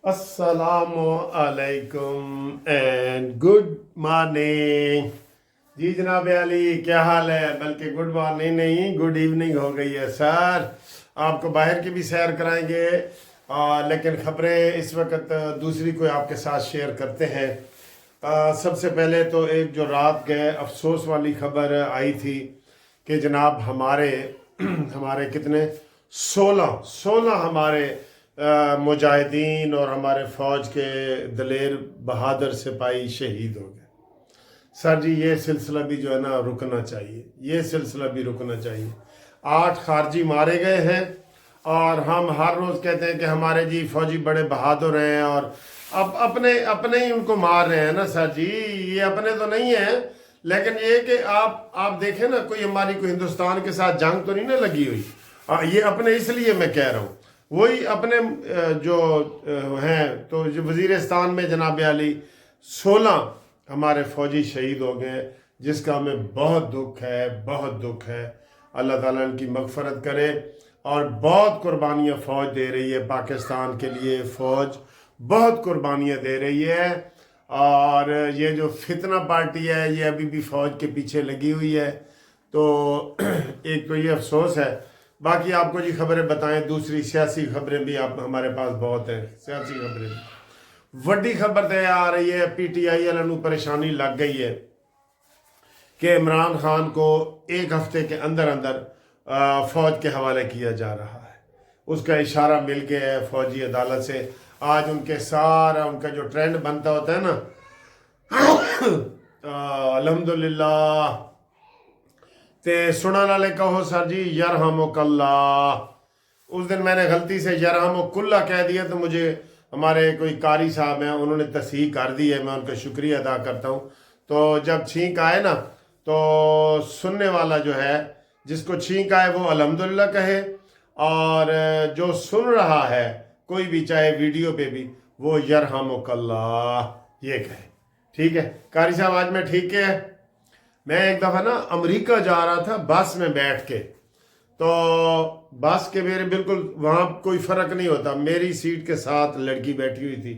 अस्सलामु अलैकुम and good morning. जी जनाब अली, क्या हाल है? बल्कि गुड मॉर्निंग नहीं, गुड इवनिंग हो गई है सर। आपको बाहर की भी सैर कराएंगे लेकिन खबरें इस वक्त दूसरी कोई आपके साथ शेयर करते हैं। सबसे पहले तो एक जो रात गए अफसोस वाली खबर आई थी कि जनाब हमारे हमारे कितने 16 हमारे मुजाहिदीन और हमारे फ़ौज के दलेर बहादुर सिपाही शहीद हो गए। सर जी ये सिलसिला भी जो है ना रुकना चाहिए, ये सिलसिला भी रुकना चाहिए। 8 खारजी मारे गए हैं और हम हर रोज़ कहते हैं कि हमारे जी फौजी बड़े बहादुर हैं, और अब अपने अपने ही उनको मार रहे हैं ना सर जी। ये अपने तो नहीं हैं, लेकिन ये कि आप देखें ना, कोई हमारी कोई हिंदुस्तान के साथ जंग तो नहीं ना लगी हुई। ये अपने इसलिए मैं कह रहा हूँ, वही अपने जो हैं। तो जो वज़ीरिस्तान में जनाब अली 16 हमारे फौजी शहीद हो गए, जिसका हमें बहुत दुख है, बहुत दुख है। अल्लाह ताला इनकी मग़फ़रत करे। और बहुत कुर्बानियाँ फ़ौज दे रही है पाकिस्तान के लिए, फ़ौज बहुत कुर्बानियाँ दे रही है। और ये जो फितना पार्टी है ये अभी भी फ़ौज के पीछे लगी हुई है। तो एक तो ये अफसोस है। बाकी आपको जी खबरें बताएं, दूसरी सियासी खबरें भी आप हमारे पास बहुत हैं। सियासी खबरें वड्डी खबर तो आ रही है, PTI वालों को परेशानी लग गई है कि इमरान खान को एक हफ्ते के अंदर अंदर फ़ौज के हवाले किया जा रहा है। उसका इशारा मिल गया है फौजी अदालत से। आज उनके सारा उनका जो ट्रेंड बनता होता है ना, अल्हम्दुलिल्लाह ते सुना नाले कहो सर जी यरहमुकल्ला। उस दिन मैंने गलती से यरहमुकुल्ला कह दिया, तो मुझे हमारे कोई कारी साहब हैं, उन्होंने तस्हीह कर दी है, मैं उनका शुक्रिया अदा करता हूँ। तो जब छींक आए ना, तो सुनने वाला जो है, जिसको छींक आए वो अल्हम्दुलिल्लाह कहे, और जो सुन रहा है कोई भी, चाहे वीडियो पे भी, वो यरहमुकल्ला ये कहे। ठीक है कारी साहब, आज मैं ठीक है। मैं एक दफ़ा ना अमेरिका जा रहा था बस में बैठ के, तो बस के मेरे बिल्कुल वहाँ कोई फ़र्क नहीं होता, मेरी सीट के साथ लड़की बैठी हुई थी।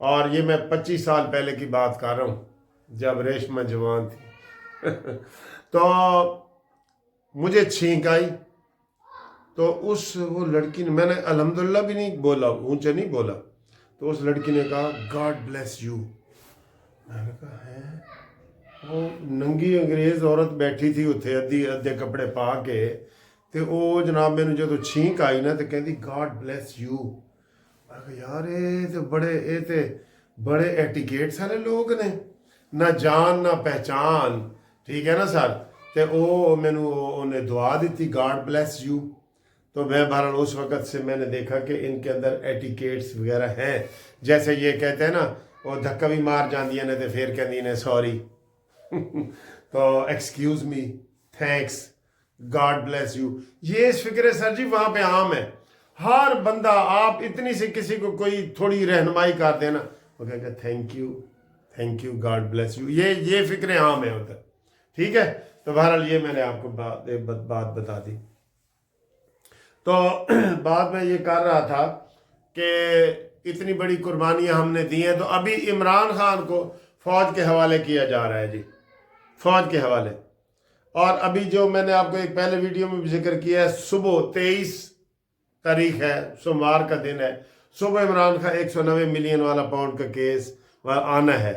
और ये मैं 25 साल पहले की बात कर रहा हूँ, जब रेशमा जवान थी। तो मुझे छींक आई, तो वो लड़की ने, मैंने अल्हम्दुलिल्लाह भी नहीं बोला, ऊंचे नहीं बोला, तो उस लड़की ने कहा गॉड ब्लेस यू। मैंने कहा है? वो नंगी अंग्रेज़ औरत बैठी थी उत्थे अद्धे कपड़े पा के, तो वो जनाब मैंने जो छींक आई ना, तो कहती गॉड ब्लेस यू। यार ये तो बड़े एटिकेट्स वाले लोग ने, ना जान ना पहचान। ठीक है ना सर। तो वो मैनू उन्हें दुआ दी गॉड ब्लेस यू। तो मैं बहरहाल उस वक़्त से मैंने देखा कि इनके अंदर एटिकेट्स वगैरह हैं। जैसे ये कहते हैं ना, वो धक्का भी मार जाती ने तो फिर कहती ने सॉरी। तो excuse me, thanks, God bless you, ये इस फिक्र सर जी वहाँ पे आम है। हर बंदा, आप इतनी से किसी को कोई थोड़ी रहनुमाई कर देना, वो कहेगा thank you, God bless you. ये फिक्रें आम है उधर। ठीक है। तो बहरहाल ये मैंने आपको बात बता दी। तो बाद में ये कर रहा था कि इतनी बड़ी कुर्बानियाँ हमने दी हैं, तो अभी इमरान खान को फ़ौज के हवाले किया जा रहा है जी, फ़ौज के हवाले। और अभी जो मैंने आपको एक पहले वीडियो में भी जिक्र किया है, सुबह 23 तारीख है, सोमवार का दिन है, सुबह इमरान खान 190 मिलियन वाला पाउंड का केस आना है।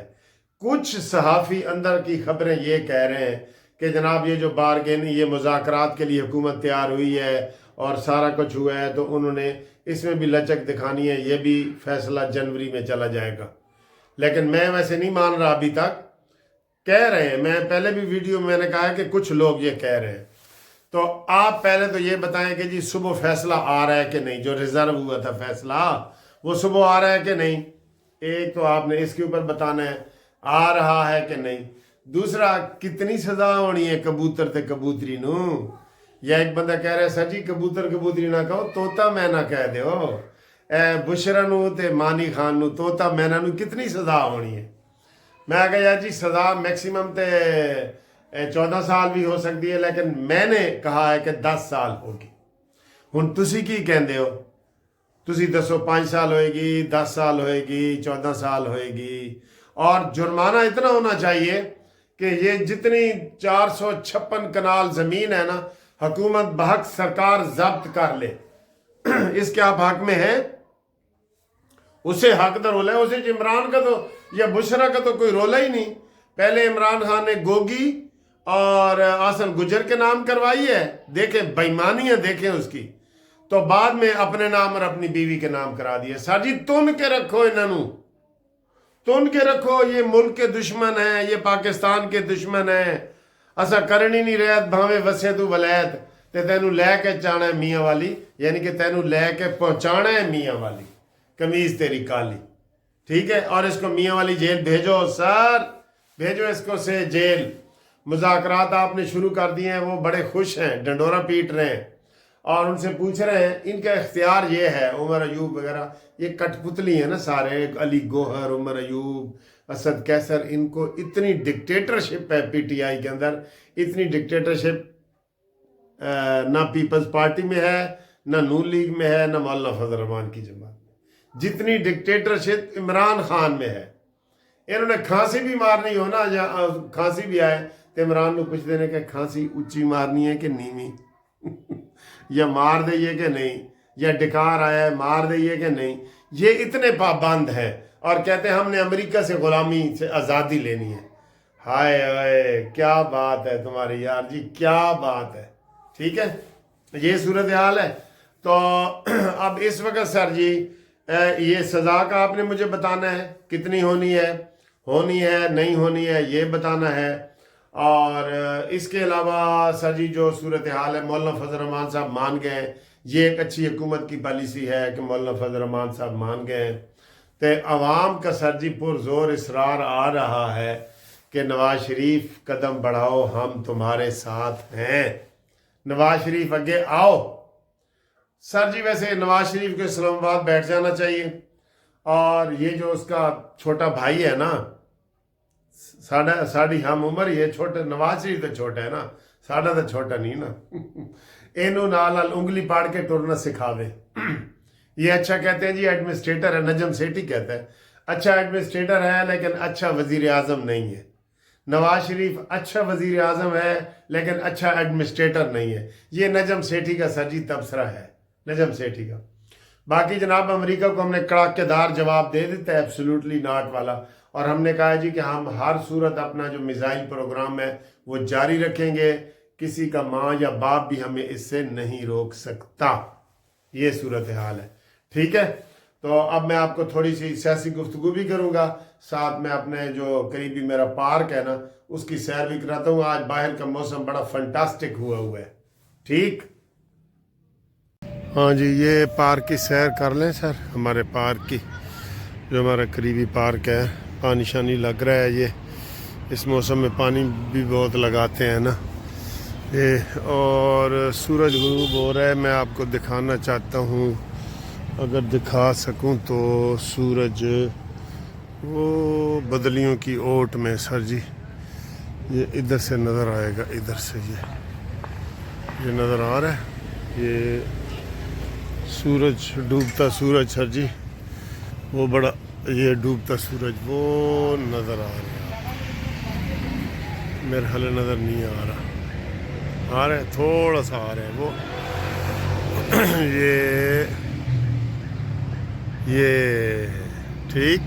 कुछ सहाफ़ी अंदर की खबरें ये कह रहे हैं कि जनाब ये जो बारगेन, ये मुज़ाकरात के लिए हुकूमत तैयार हुई है और सारा कुछ हुआ है, तो उन्होंने इसमें भी लचक दिखानी है, ये भी फैसला जनवरी में चला जाएगा। लेकिन मैं वैसे नहीं मान रहा, अभी तक कह रहे हैं। मैं पहले भी वीडियो में मैंने कहा है कि कुछ लोग ये कह रहे हैं। तो आप पहले तो ये बताएं कि जी सुबह फैसला आ रहा है कि नहीं, जो रिजर्व हुआ था फैसला वो सुबह आ रहा है कि नहीं। एक तो आपने इसके ऊपर बताना है आ रहा है कि नहीं। दूसरा, कितनी सजा होनी है कबूतर ते कबूतरी नू। या एक बंदा कह रहा है सर जी कबूतर कबूतरी ना कहो, तोता मैना कह दो। बुशरा नू ते मानी खान नू, तोता मैना नू कितनी सजा होनी है। मैं कहा यार जी सज़ा मैक्सिमम तो 14 साल भी हो सकती है, लेकिन मैंने कहा है कि 10 साल होगी। हुण तुसी की कहंदे हो? तुसी दसो 5 साल होएगी, 10 साल होएगी, 14 साल होएगी। और जुर्माना इतना होना चाहिए कि ये जितनी 456 कनाल ज़मीन है ना, हुकूमत बहक सरकार जब्त कर ले। इसके आप हक में हैं, उसे हकदार रोला है। उसे इमरान का तो या बुशरा का तो कोई रोला ही नहीं। पहले इमरान खान ने गोगी और आसन गुजर के नाम करवाई है, देखें बेईमानियां देखें उसकी, तो बाद में अपने नाम और अपनी बीवी के नाम करा दिए। सर जी तुन के रखो इन्हों, तुन के रखो, ये मुल्क के दुश्मन है, ये पाकिस्तान के दुश्मन है। असा करनी नहीं रहत भावे वसे तू वलैत, ते तैनू लैके जाना है मियाँ वाली, यानी कि तैनू लैके पहुंचाना है मियाँ वाली, कमीज तेरी काली, ठीक है। और इसको मियाँ वाली जेल भेजो सर, भेजो इसको से जेल। मुज़ाकरात आपने शुरू कर दिए हैं, वो बड़े खुश हैं, डंडोरा पीट रहे हैं और उनसे पूछ रहे हैं इनका इख्तियार ये है। उमर अयूब वगैरह ये कठपुतली है ना सारे, अली गोहर, उमर अयूब, असद कैसर, इनको इतनी डिक्टेटरशिप है पीटीआई के अंदर, इतनी डिक्टेटरशिप ना पीपल्स पार्टी में है, ना नून लीग में है, ना मौलाना फजल रहमान की जमात में। जितनी डिक्टेटरशिप इमरान खान में है। इन्होंने खांसी भी मारनी हो ना, या खांसी भी आए तो इमरान को पूछ देने के खांसी ऊंची मारनी है कि नीवी या मार दइए कि नहीं, या डिकार आया है मार दइए कि नहीं। ये इतने पाबंद हैं और कहते हैं हमने अमेरिका से गुलामी से आज़ादी लेनी है। हाय हाय क्या बात है तुम्हारी यार जी, क्या बात है, ठीक है। ये सूरत हाल है। तो अब इस वक्त सर जी ये सज़ा का आपने मुझे बताना है कितनी होनी है नहीं होनी है, ये बताना है। और इसके अलावा सर जी जो सूरत हाल है, मौलाना फजल रहमान साहब मान गए, ये एक अच्छी हुकूमत की पॉलिसी है कि मौलाना फजल रहमान साहब मान गए। तो अवाम का सर जी पुरजोर इसरार आ रहा है कि नवाज शरीफ कदम बढ़ाओ, हम तुम्हारे साथ हैं, नवाज शरीफ आगे आओ। सर जी वैसे नवाज शरीफ को इस्लामाबाद बैठ जाना चाहिए। और ये जो उसका छोटा भाई है ना, साड़ी हम उम्र ही है, छोटे नवाज शरीफ तो छोटा है ना, साड़ा तो छोटा नहीं ना। इनू नाल उंगली पाड़ के टुरना सिखावे। ये अच्छा कहते हैं जी एडमिनिस्ट्रेटर है, नजम सेठी कहता है अच्छा एडमिनिस्ट्रेटर है लेकिन अच्छा वजीर आजम नहीं है। नवाज शरीफ अच्छा वजीर आजम है लेकिन अच्छा एडमिनिस्ट्रेटर नहीं है। ये नजम सेठी का सर जी तबसरा है, नजम सेठी का। बाकी जनाब अमेरिका को हमने कड़ाकेदार जवाब दे देता है, एब्सोल्युटली नॉट वाला। और हमने कहा जी कि हम हर सूरत अपना जो मिसाइल प्रोग्राम है वो जारी रखेंगे, किसी का माँ या बाप भी हमें इससे नहीं रोक सकता। ये सूरत हाल है, ठीक है। तो अब मैं आपको थोड़ी सी सियासी गुफ्तगू भी करूँगा, साथ में अपने जो करीबी मेरा पार्क है ना उसकी सैर भी कराता हूँ। आज बाहर का मौसम बड़ा फंटास्टिक हुआ है, ठीक। हाँ जी, ये पार्क की सैर कर लें सर, हमारे पार्क की जो हमारा करीबी पार्क है। पानी शानी लग रहा है, ये इस मौसम में पानी भी बहुत लगाते हैं ना ये। और सूरज गुरूब हो रहा है, मैं आपको दिखाना चाहता हूँ, अगर दिखा सकूँ तो सूरज वो बदलियों की ओट में सर जी, ये इधर से नज़र आएगा, इधर से ये नज़र आ रहा है, ये सूरज डूबता सूरज सर जी, वो बड़ा ये डूबता सूरज वो नज़र आ रहा है, मेरे हाल नज़र नहीं आ रहा है, थोड़ा सा आ रहा है वो ये ठीक।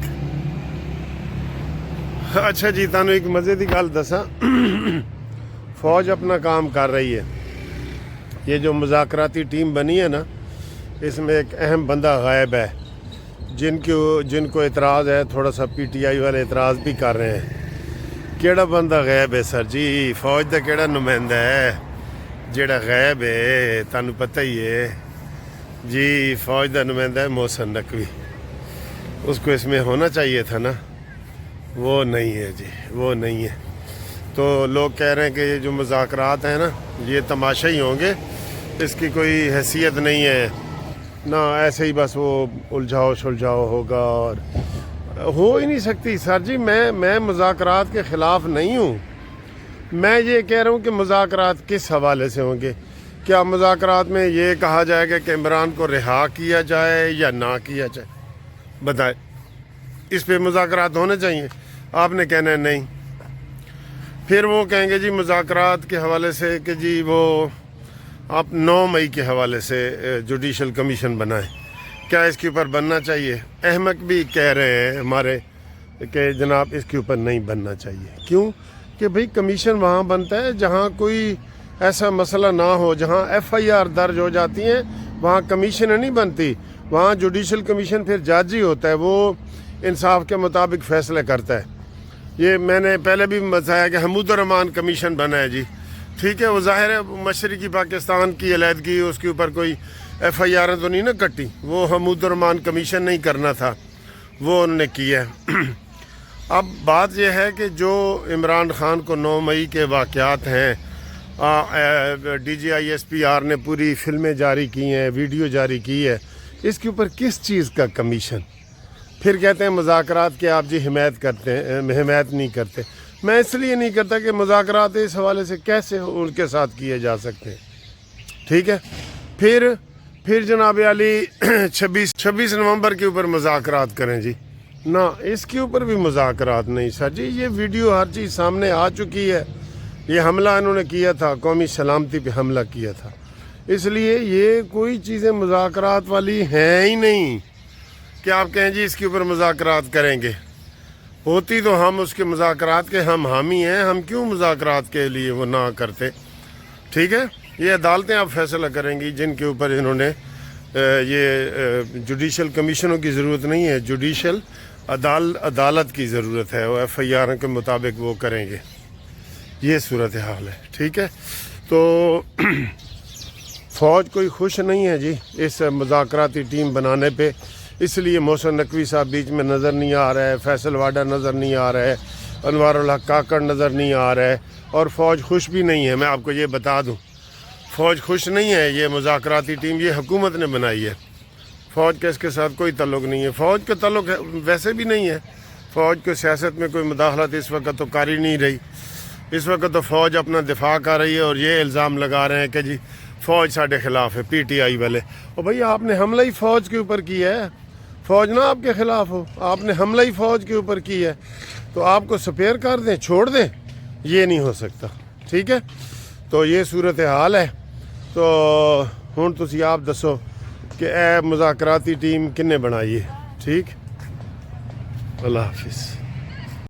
अच्छा जी, तानू एक मज़े की गल दसा, फौज अपना काम कर रही है। ये जो मुज़ाकराती टीम बनी है ना, इसमें एक अहम बंदा गायब है, जिनको एतराज़ है, थोड़ा सा पीटीआई वाले एतराज़ भी कर रहे हैं। केड़ा बंदा गायब है सर जी? फौज का केड़ा नुमाइंदा है जेड़ा गायब है? तानू पता ही है जी, फौज का नुमाइंदा है मोहसिन नकवी, उसको इसमें होना चाहिए था ना, वो नहीं है जी, वो नहीं है। तो लोग कह रहे हैं कि ये जो मुज़ाकरात हैं ना, ये तमाशा ही होंगे, इसकी कोई हैसियत नहीं है ना, ऐसे ही बस वो उलझाओ सुलझाओ होगा, और हो ही नहीं सकती सर जी। मैं मुज़ाकरात के ख़िलाफ़ नहीं हूँ, मैं ये कह रहा हूँ कि मुज़ाकरात किस हवाले से होंगे, کیا مذاکرات میں یہ کہا جائے گا کہ عمران کو رہا کیا جائے یا نہ کیا جائے؟ بتائے، اس پہ مذاکرات ہونے چاہیے؟ آپ نے کہنا ہے نہیں۔ پھر وہ کہیں گے جی مذاکرات کے حوالے سے کہ جی وہ آپ 9 مئی کے حوالے سے جوڈیشل کمیشن بنائیں، کیا اس کے اوپر بننا چاہیے؟ احمق بھی کہہ رہے ہیں ہمارے کہ جناب اس کے اوپر نہیں بننا چاہیے۔ کیوں؟ کہ بھئی کمیشن وہاں بنتا ہے جہاں کوئی ایسا مسئلہ نہ ہو، جہاں FIR درج ہو جاتی ہیں وہاں کمیشن نہیں بنتی، وہاں جوڈیشل کمیشن پھر جج ہی ہوتا ہے، وہ انصاف کے مطابق فیصلے کرتا ہے۔ یہ میں نے پہلے بھی بتایا کہ حمود الرحمان کمیشن بنا ہے جی، ٹھیک ہے، وہ ظاہر ہے مشرقی پاکستان کی علیحدگی، اس کے اوپر کوئی FIR تو نہیں نا کٹی، وہ حمود الرحمان کمیشن نہیں کرنا تھا، وہ انہوں نے کیا ہے۔ اب بات یہ ہے کہ جو عمران خان کو 9 مئی کے واقعات ہیں، DGISPR نے پوری فلمیں جاری کی ہیں، ویڈیو جاری کی ہے، اس کے اوپر کس چیز کا کمیشن؟ پھر کہتے ہیں مذاکرات کے آپ جی حمایت کرتے ہیں، حمایت نہیں کرتے۔ میں اس لیے نہیں کرتا کہ مذاکرات اس حوالے سے کیسے ان کے ساتھ کیے جا سکتے ہیں، ٹھیک ہے۔ پھر جناب علی 26 نومبر کے اوپر مذاکرات کریں جی، نہ اس کے اوپر بھی مذاکرات نہیں سر جی، یہ ویڈیو ہر چیز سامنے آ چکی ہے، یہ حملہ انہوں نے کیا تھا، قومی سلامتی پہ حملہ کیا تھا، اس لیے یہ کوئی چیزیں مذاکرات والی ہیں ہی نہیں کہ آپ کہیں جی اس کے اوپر مذاکرات کریں گے۔ ہوتی تو ہم اس کے مذاکرات کے ہم حامی ہیں، ہم کیوں مذاکرات کے لیے وہ نہ کرتے، ٹھیک ہے۔ یہ عدالتیں اب فیصلہ کریں گی جن کے اوپر انہوں نے یہ جوڈیشل کمیشنوں کی ضرورت نہیں ہے، جوڈیشل عدالت کی ضرورت ہے، وہ FIR کے مطابق وہ کریں گے، یہ صورتحال ہے، ٹھیک ہے۔ تو فوج کوئی خوش نہیں ہے جی اس مذاکراتی ٹیم بنانے پہ، اس لیے محسن نقوی صاحب بیچ میں نظر نہیں آ رہا ہے، فیصل واڈا نظر نہیں آ رہا ہے، انوار الحق کاکڑ نظر نہیں آ رہا ہے، اور فوج خوش بھی نہیں ہے۔ میں آپ کو یہ بتا دوں فوج خوش نہیں ہے، یہ مذاکراتی ٹیم یہ حکومت نے بنائی ہے، فوج کا اس کے ساتھ کوئی تعلق نہیں ہے، فوج کا تعلق ویسے بھی نہیں ہے، فوج کو سیاست میں کوئی مداخلت اس وقت تو کر ہی نہیں رہی، اس وقت تو فوج اپنا دفاع کر رہی ہے اور یہ الزام لگا رہے ہیں کہ جی فوج ساڑھے خلاف ہے، PTI والے۔ اور بھئی آپ نے حملہ ہی فوج کے اوپر کیا ہے، فوج نہ آپ کے خلاف ہو، آپ نے حملہ ہی فوج کے اوپر کیا ہے، تو آپ کو سپیئر کر دیں، چھوڑ دیں، یہ نہیں ہو سکتا، ٹھیک ہے۔ تو یہ صورتحال ہے۔ تو ہن تسی آپ دسو کہ اے مذاکراتی ٹیم کنے بنائی ہے، ٹھیک۔ اللہ حافظ۔